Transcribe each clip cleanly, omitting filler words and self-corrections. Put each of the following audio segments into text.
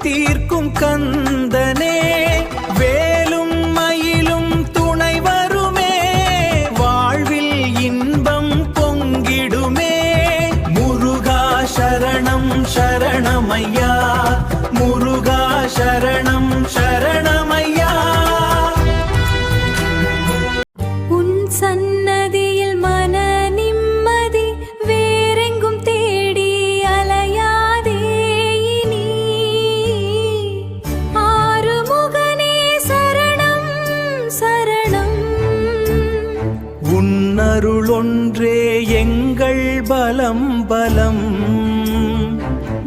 தீர்க்கும் கந்தனே வேலும் மயிலும் துணை வருமே வாழ்வில் இன்பம் பொங்கிடுமே முருகா சரணம் சரணமையா முருகா சரணம் சரணமையா உன் சன்னதியில் மன நிம்மதி வேறெங்கும் தேடி அலையாதே இனி ஆறுமுகனே சரணம் சரணம் உன்னருள் ஒன்றே எங்கள் பலம் பலம்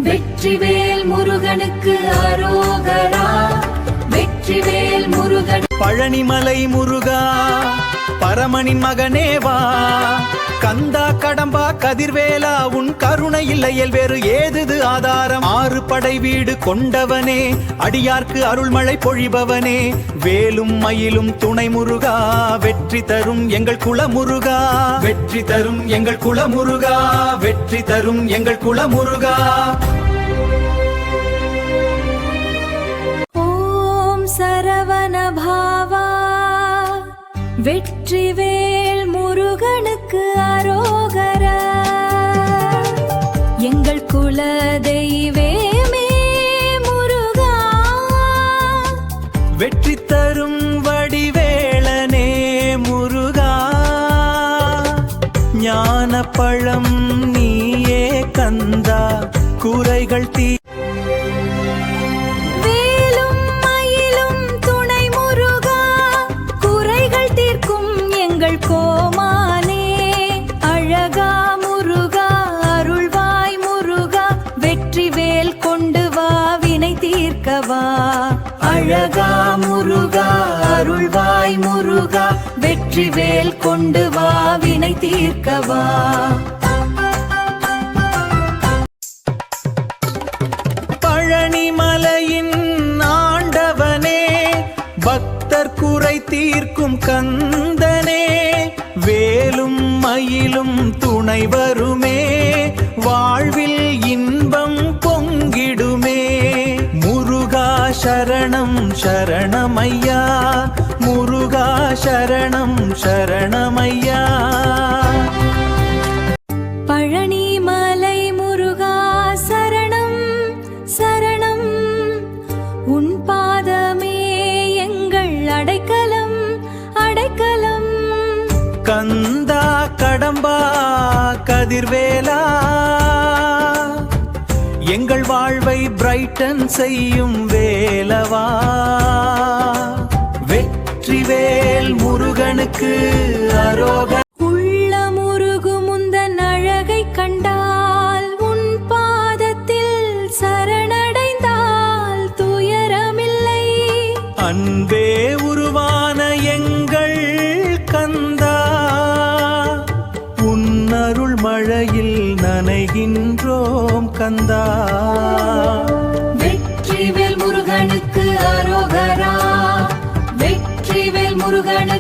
வெற்றிவேல் முருகனுக்கு அரோகரா வெற்றிவேல் முருகன் பழனிமலை முருகா பரமனின் மகனேவா கந்தா கடம்பா கதிர்வேலா உன் கருணை இல்லையேல் வேறு ஏது ஆதாரம் ஆறு படை வீடு கொண்டவனே அடியார்க்கு அருள்மழை பொழிபவனே வேலும் மயிலும் துணை முருகா வெற்றி தரும் எங்கள் குலமுருகா வெற்றி தரும் எங்கள் குலமுருகா வெற்றி தரும் எங்கள் குலமுருகா ஓம் சரவண பாவா வெற்றிவேல் முருகனுக்கு அரோகரா எங்கள் குல தெய்வமே முருகா வெற்றி தரும் வடிவேளனே முருகா ஞான பழம் நீயே கந்தா குறைகள் தீ வேலும் மயிலும் துணை முருகா குறைகள் தீர்க்கும் எங்கள் கோமானே அழகா முருகா அருள்வாய் முருகா வெற்றிவேல் கொண்டு வா வினை தீர்க்கவா அழகா முருகா அருள்வாய் முருகா வெற்றிவேல் கொண்டு வா வினை தீர்க்கவா பழனிமலையின் ஆண்டவனே பக்தர் குறை தீர்க்கும் கந்தனே வேலும் மயிலும் துணை வருமே வாழ்வில் இன்பம் பொங்கிடுமே முருகா சரணம் சரணமையா முருகா சரணம் சரணமையா பழனிமலை முருகா சரணம் சரணம் உன் பாதமே எங்கள் அடைக்கலம் அடைக்கலம் கந்தா கடம்பா கதிர்வேலா எங்கள் வாழ்வை பிரைட்டன் செய்யும் வேலவா வெற்றிவேல் முருகனுக்கு அரோக உள்ள முருகு முந்தன் அழகை கண்டால் உன் பாதத்தில் சரணடைந்தால் துயரமில்லை அன்பே உருவான எங்கள் கந்தா உன்னருள் மழையில் நனைகின்றோம் கந்தா வெற்றிவேல் முருகனுக்கு அரோகரா வெற்றிவேல் முருகனுக்கு